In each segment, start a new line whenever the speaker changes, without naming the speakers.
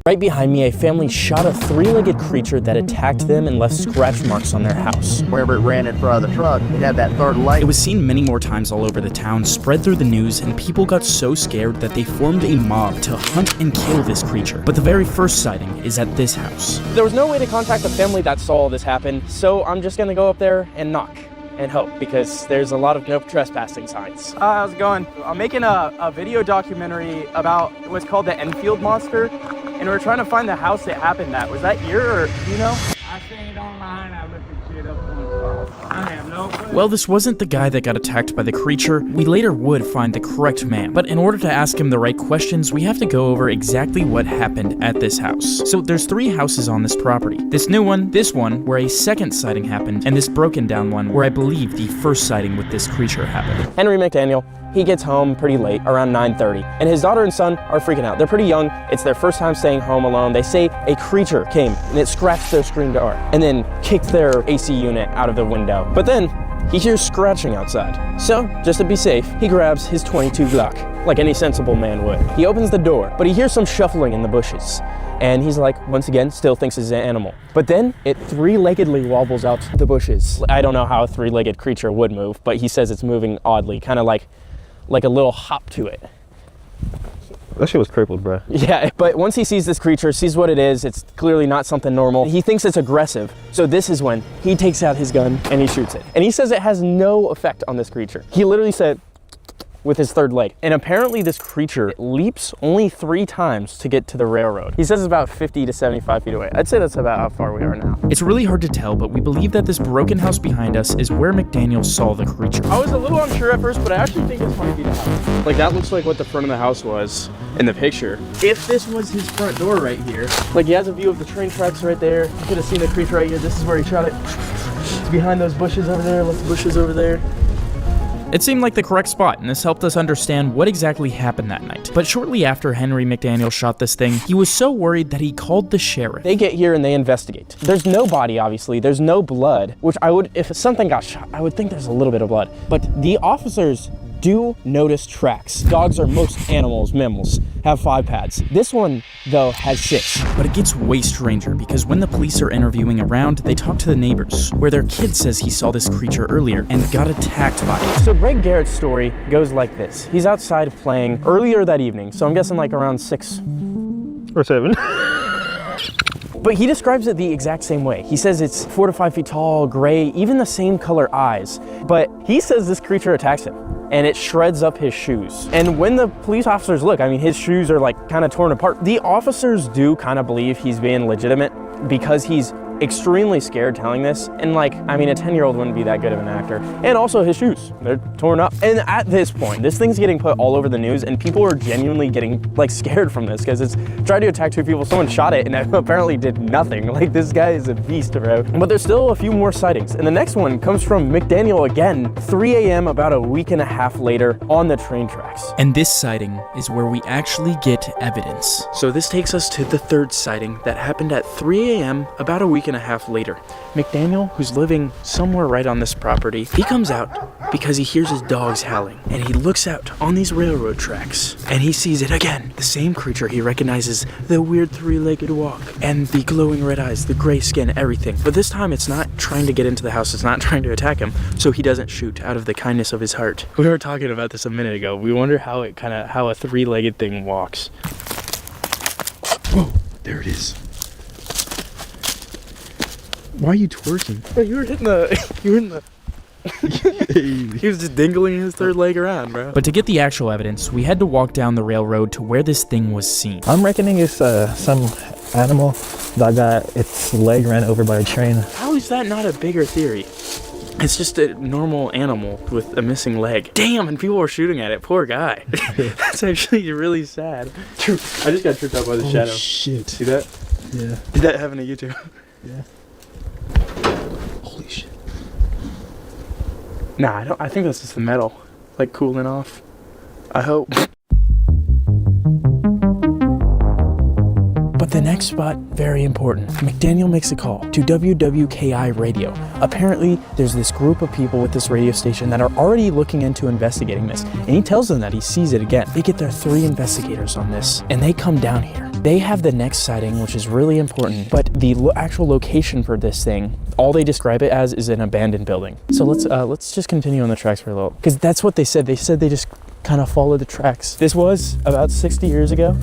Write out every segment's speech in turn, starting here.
Right behind me, a family shot a three-legged creature that attacked them and left scratch marks on their house.
Wherever it ran in front of the truck, it had that third leg.
It was seen many more times all over the town, spread through the news, and people got so scared that they formed a mob to hunt and kill this creature. But the very first sighting is at this house.
There was no way to contact the family that saw this happen, so I'm just gonna go up there and knock and hope, because there's a lot of no trespassing signs.
How's it going? I'm making a video documentary about what's called the Enfield monster, and we're trying to find the house it happened at. Was that here, or do you know?
I seen it online, I looked at shit up on the phone. I have no clue.
Well, this wasn't the guy that got attacked by the creature. We later would find the correct man. But in order to ask him the right questions, we have to go over exactly what happened at this house. So there's 3 houses on this property. This new one, this one, where a second sighting happened, and this broken down one, where I believe the first sighting with this creature happened.
Henry McDaniel, he gets home pretty late, around 9:30, and his daughter and son are freaking out. They're pretty young. It's their first time staying home alone. They say a creature came and it scratched their screen door and then kicked their AC unit out of the window. But then he hears scratching outside. So, just to be safe, he grabs his .22 Glock, like any sensible man would. He opens the door, but he hears some shuffling in the bushes. And he's like, once again, still thinks it's an animal. But then it three-leggedly wobbles out the bushes. I don't know how a three-legged creature would move, but he says it's moving oddly, kind of like a little hop to it.
That shit was crippled, bro.
Yeah, but once he sees this creature, sees what it is, it's clearly not something normal. He thinks it's aggressive. So this is when he takes out his gun and he shoots it. And he says it has no effect on this creature. He literally said, with his third leg. And apparently this creature leaps only 3 times to get to the railroad. He says it's about 50 to 75 feet away. I'd say that's about how far we are now.
It's really hard to tell, but we believe that this broken house behind us is where McDaniel saw the creature.
I was a little unsure at first, but I actually think this might be the house. Like, that looks like what the front of the house was in the picture. If this was his front door right here, like he has a view of the train tracks right there. You could have seen the creature right here. This is where he shot it. It's behind those bushes over there, lots of bushes over there.
It seemed like the correct spot, and this helped us understand what exactly happened that night. But shortly after Henry McDaniel shot this thing, he was so worried that he called the sheriff.
They get here and they investigate. There's no body, obviously. There's no blood, which if something got shot, I would think there's a little bit of blood. But the officers do notice tracks. Dogs, or most animals, mammals, have 5 pads. This one, though, has 6.
But it gets way stranger, because when the police are interviewing around, they talk to the neighbors, where their kid says he saw this creature earlier and got attacked by it.
So Greg Garrett's story goes like this. He's outside playing earlier that evening, so I'm guessing like around 6
or 7.
But he describes it the exact same way. He says it's 4 to 5 feet tall, gray, even the same color eyes. But he says this creature attacks him and it shreds up his shoes. And when the police officers look, I mean, his shoes are like kind of torn apart. The officers do kind of believe he's being legitimate because he's extremely scared telling this. And like, I mean, a 10-year-old wouldn't be that good of an actor. And also his shoes, they're torn up. And at this point, this thing's getting put all over the news and people are genuinely getting like scared from this because it's tried to attack 2 people. Someone shot it and it apparently did nothing. Like, this guy is a beast, bro. But there's still a few more sightings. And the next one comes from McDaniel again, 3 a.m. about a week and a half later on the train tracks.
And this sighting is where we actually get evidence. So this takes us to the 3rd sighting that happened at 3 a.m. about a week and a half later. McDaniel, who's living somewhere right on this property, he comes out because he hears his dogs howling, and he looks out on these railroad tracks and he sees it again. The same creature he recognizes, the weird 3-legged walk and the glowing red eyes, the gray skin, everything. But this time it's not trying to get into the house, it's not trying to attack him, so he doesn't shoot out of the kindness of his heart. We were talking about this a minute ago. We wonder how a 3-legged thing walks. Whoa, there it is. Why are you twerking?
Bro, you were in the
He was just dingling his 3rd leg around, bro. But to get the actual evidence, we had to walk down the railroad to where this thing was seen.
I'm reckoning it's some animal that got its leg ran over by a train.
How is that not a bigger theory? It's just a normal animal with a missing leg. Damn, and people were shooting at it. Poor guy. That's actually really sad. I just got tripped out by the shadow.
Shit.
See that?
Yeah.
Did that happen to you too?
Yeah. Holy shit.
Nah, I think that's just the metal, like, cooling off. I hope. But The next spot, very important. McDaniel makes a call to WWKI radio. Apparently, there's this group of people with this radio station that are already looking into investigating this, and he tells them that he sees it again. They get their 3 investigators on this, and they come down here. They have the next sighting, which is really important, but the actual location for this thing, all they describe it as is an abandoned building. So let's just continue on the tracks for a little, because that's what they said. They said they just kind of follow the tracks. This was about 60 years ago.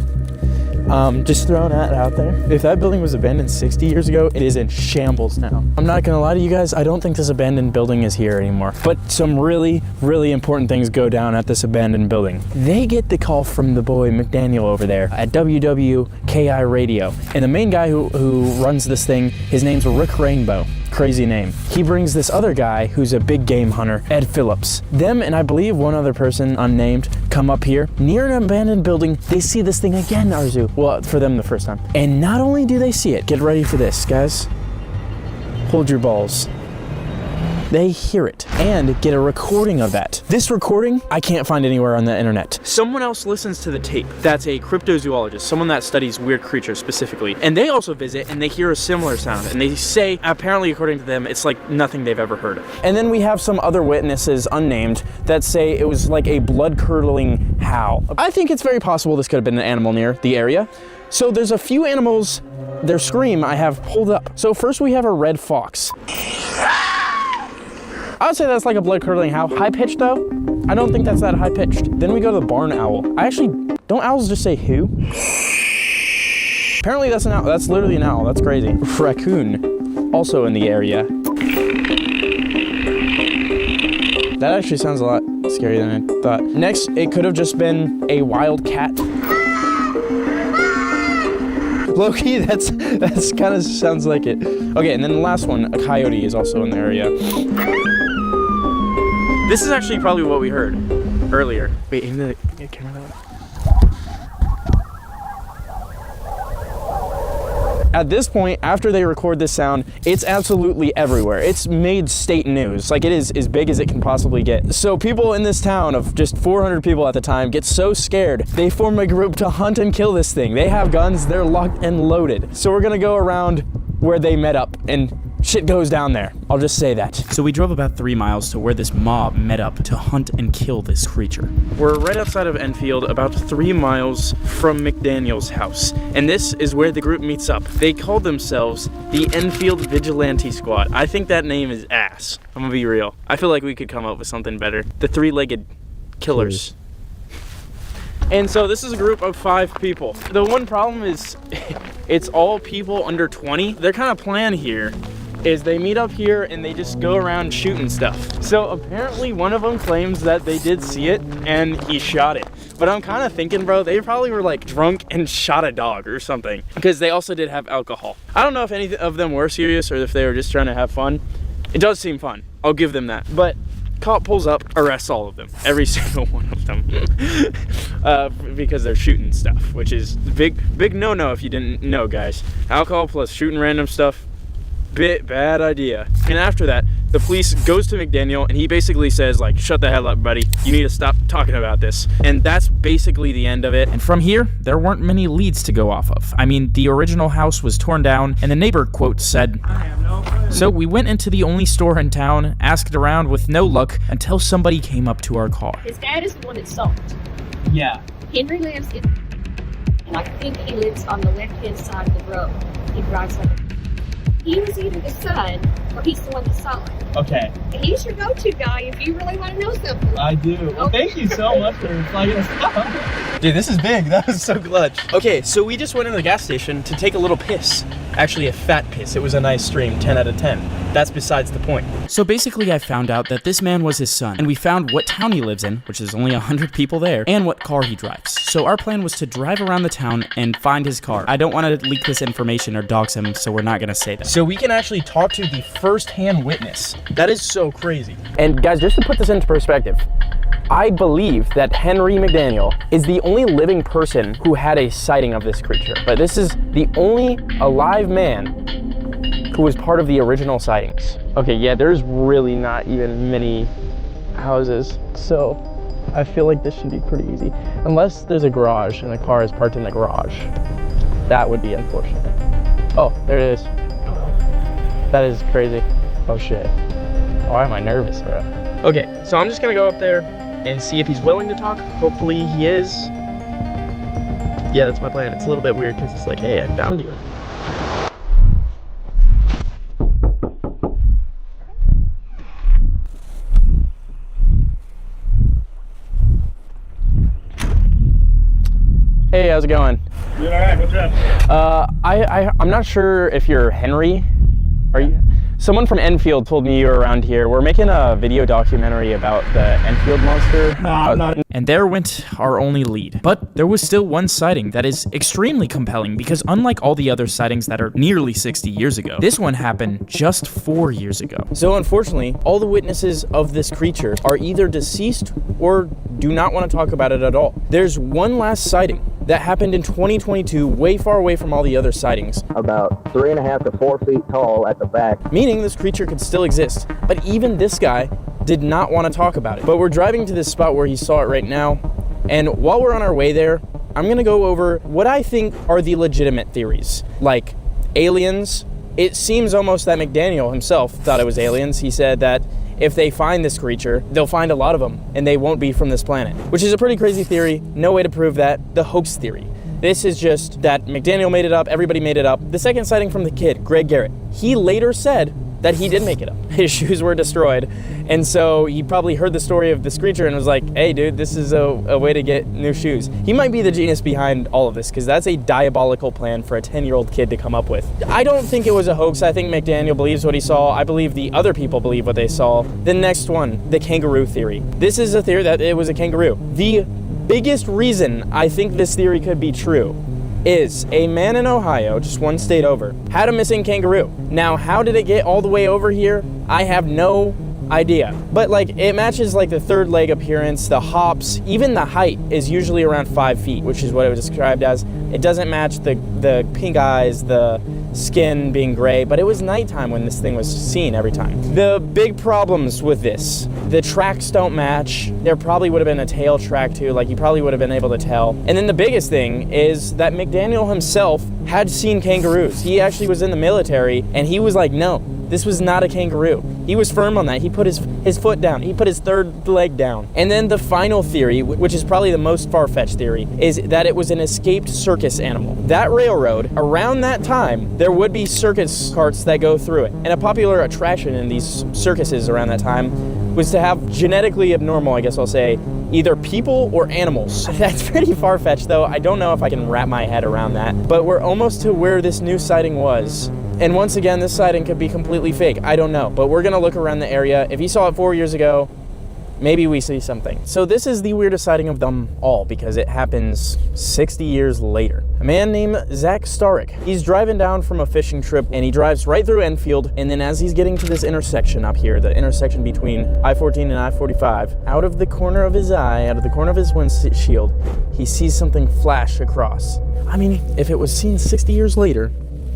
Just throwing that out there. If that building was abandoned 60 years ago, it is in shambles now. I'm not gonna lie to you guys, I don't think this abandoned building is here anymore. But some really, really important things go down at this abandoned building. They get the call from the boy McDaniel over there at WWKI radio. And the main guy who runs this thing, his name's Rick Rainbow. Crazy name. He brings this other guy who's a big game hunter, Ed Phillips. Them and I believe one other person, unnamed, come up here. Near an abandoned building, they see this thing again, Arzu. Well, for them the first time. And not only do they see it, get ready for this, guys. Hold your balls. They hear it and get a recording of that. This recording, I can't find anywhere on the internet. Someone else listens to the tape. That's a cryptozoologist, someone that studies weird creatures specifically. And they also visit and they hear a similar sound. And they say, apparently according to them, it's like nothing they've ever heard of. And then we have some other witnesses, unnamed, that say it was like a blood-curdling howl. I think it's very possible this could have been an animal near the area. So there's a few animals, their scream I have pulled up. So first we have a red fox. I would say that's like a blood-curdling howl. High-pitched though? I don't think that's that high-pitched. Then we go to the barn owl. Don't owls just say who? Apparently that's an owl. That's literally an owl. That's crazy. Raccoon, also in the area. That actually sounds a lot scarier than I thought. Next, it could have just been a wild cat. Low-key, that's kind of sounds like it. Okay, and then the last one, a coyote is also in the area. This is actually probably what we heard earlier. Wait, aim the camera that way. At this point, after they record this sound, it's absolutely everywhere. It's made state news. Like, it is as big as it can possibly get. So people in this town of just 400 people at the time get so scared, they form a group to hunt and kill this thing. They have guns, they're locked and loaded. So we're gonna go around where they met up and shit goes down there. I'll just say that.
So we drove about 3 miles to where this mob met up to hunt and kill this creature.
We're right outside of Enfield, about 3 miles from McDaniel's house. And this is where the group meets up. They call themselves the Enfield Vigilante Squad. I think that name is ass. I'm gonna be real. I feel like we could come up with something better. The 3-legged killers. And so this is a group of 5 people. The one problem is it's all people under 20. Their kind of plan here is they meet up here and they just go around shooting stuff. So apparently one of them claims that they did see it and he shot it. But I'm kind of thinking, bro, they probably were like drunk and shot a dog or something, because they also did have alcohol. I don't know if any of them were serious or if they were just trying to have fun. It does seem fun. I'll give them that. But cop pulls up, arrests all of them, every single one of them, because they're shooting stuff, which is big no-no if you didn't know, guys. Alcohol plus shooting random stuff, bad idea. And after that, the police goes to McDaniel and he basically says, like, shut the hell up, buddy. You need to stop talking about this. And that's basically the end of it.
And from here, there weren't many leads to go off of. I mean, the original house was torn down and the neighbor, quote, said,
I have no clue.
so we went into the only store in town, asked around with no luck until somebody came up to our car.
His dad is the one that sold.
Yeah.
Henry lives in, and I think he lives on the left-hand side of the road. He drives like he was either the son or he's the one that saw it.
Okay.
And he's your go-to guy if you really want to know something.
I do. Well, thank you so much for flagging us down. Dude, this is big. That was so clutch.
Okay, so we just went to the gas station to take a little piss. Actually, a fat piss. It was a nice stream, 10 out of 10. That's besides the point.
So basically I found out that this man was his son, and we found what town he lives in, which is only 100 people there, and what car he drives. So our plan was to drive around the town and find his car. I don't want to leak this information or dox him, so we're not going to say that.
So we can actually talk to the first-hand witness. That is so crazy. And guys, just to put this into perspective, I believe that Henry McDaniel is the only living person who had a sighting of this creature. But this is the only alive man who was part of the original sightings. Okay, yeah, there's really not even many houses, so I feel like this should be pretty easy. Unless there's a garage and a car is parked in the garage.
That would be unfortunate. Oh, there it is. That is crazy. Oh shit. Why am I nervous, bro? Okay, so I'm just gonna go up there and see if he's willing to talk. Hopefully he is. Yeah, that's my plan. It's a little bit weird because it's like, hey, I found you. Hey, how's it going?
You all right? What's up?
I'm not sure if you're Henry. Are you? Someone from Enfield told me you were around here. We're making a video documentary about the Enfield monster.
And there went our only lead. But there was still one sighting that is extremely compelling because unlike all the other sightings that are nearly 60 years ago, this one happened just 4 years ago.
So unfortunately, all the witnesses of this creature are either deceased or do not want to talk about it at all. There's one last sighting that happened in 2022, way far away from all the other sightings.
About 3.5 to 4 feet tall at the back.
Meaning this creature could still exist. But even this guy did not want to talk about it. But we're driving to this spot where he saw it right now. And while we're on our way there, I'm going to go over what I think are the legitimate theories. Like aliens. It seems almost that McDaniel himself thought it was aliens. He said that if they find this creature, they'll find a lot of them, and they won't be from this planet. Which is a pretty crazy theory. No way to prove that. The hoax theory. This is just that McDaniel made it up, everybody made it up. The second sighting from the kid, Greg Garrett, he later said that he did make it up. His shoes were destroyed, and so he probably heard the story of this creature and was like, hey dude, this is a way to get new shoes. He might be the genius behind all of this, because that's a diabolical plan for a 10-year-old kid to come up with. I don't think it was a hoax. I think McDaniel believes what he saw. I believe the other people believe what they saw. The next one, the kangaroo theory. This is a theory that it was a kangaroo. The biggest reason I think this theory could be true is a man in Ohio, just one state over, had a missing kangaroo. Now, how did it get all the way over here? I have no idea. But like, it matches like the third leg appearance, the hops, even the height is usually around 5 feet, which is what it was described as. It doesn't match the pink eyes, the skin being gray, but it was nighttime when this thing was seen every time. The big problems with this, the tracks don't match. There probably would have been a tail track too, like you probably would have been able to tell. And then the biggest thing is that McDaniel himself had seen kangaroos. He actually was in the military and he was like, no, this was not a kangaroo. He was firm on that. He put his foot down. He put his third leg down. And then the final theory, which is probably the most far-fetched theory, is that it was an escaped circus animal. That railroad, around that time, there would be circus carts that go through it. And a popular attraction in these circuses around that time was to have genetically abnormal, I guess I'll say, either people or animals. That's pretty far-fetched though. I don't know if I can wrap my head around that. But we're almost to where this new sighting was. And once again, this sighting could be completely fake. I don't know, but we're gonna look around the area. If you saw it 4 years ago, maybe we see something. So this is the weirdest sighting of them all because it happens 60 years later. A man named Zach Starrick. He's driving down from a fishing trip and he drives right through Enfield. And then as he's getting to this intersection up here, the intersection between I-14 and I-45, out of the corner of his eye, out of the corner of his windshield, he sees something flash across. I mean, if it was seen 60 years later,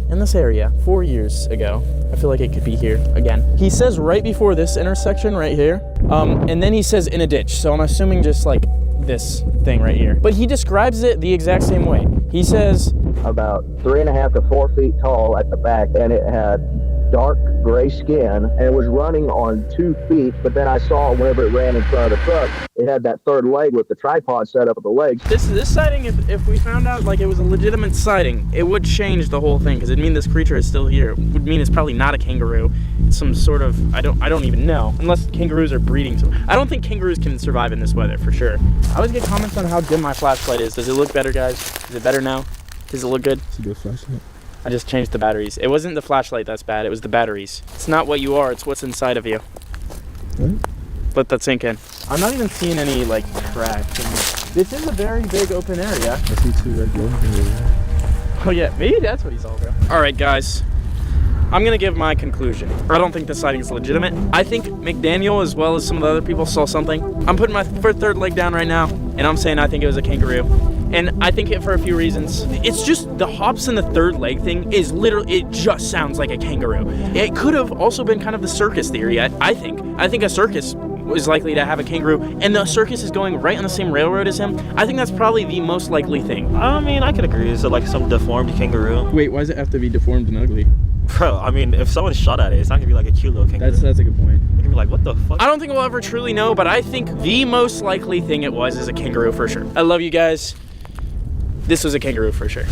in this area 4 years ago, I feel like it could be here again. He says right before this intersection right here, and then he says in a ditch. So I'm assuming just like this thing right here. But he describes it the exact same way. He says
About 3.5 to 4 feet tall at the back, and it had dark gray skin, and it was running on 2 feet. But then I saw whenever it ran in front of the truck, it had that third leg with the tripod set up with the legs.
this sighting, if we found out like it was a legitimate sighting, it would change the whole thing because it'd mean this creature is still here. It would mean it's probably not a kangaroo. It's some sort of, I don't even know, unless kangaroos are breeding. So I don't think kangaroos can survive in this weather for sure. I always get comments on how dim my flashlight is. Does it look better, guys? Is it better now? Does it look good?
It's a good flashlight.
I just changed the batteries. It wasn't the flashlight that's bad, it was the batteries. It's not what you are, it's what's inside of you.
What?
Let that sink in. I'm not even seeing any like tracks. This is a very big open area.
I see 2 red glowing things over there.
Oh yeah, maybe that's what he saw, bro. All right, guys. I'm gonna give my conclusion. I don't think the sighting is legitimate. I think McDaniel, as well as some of the other people, saw something. I'm putting my third leg down right now, and I'm saying I think it was a kangaroo. And I think it for a few reasons. It's just the hops and the third leg thing is literally, it just sounds like a kangaroo. It could have also been kind of the circus theory, I think. I think a circus is likely to have a kangaroo, and the circus is going right on the same railroad as him, I think that's probably the most likely thing.
I mean, I could agree. Is it like some deformed kangaroo?
Wait, why does it have to be deformed and ugly?
Bro, I mean, if someone shot at it, it's not gonna be like a cute little kangaroo.
That's a good point.
You're gonna be like, what the fuck?
I don't think we'll ever truly know, but I think the most likely thing it was is a kangaroo for sure. I love you guys. This was a kangaroo for sure.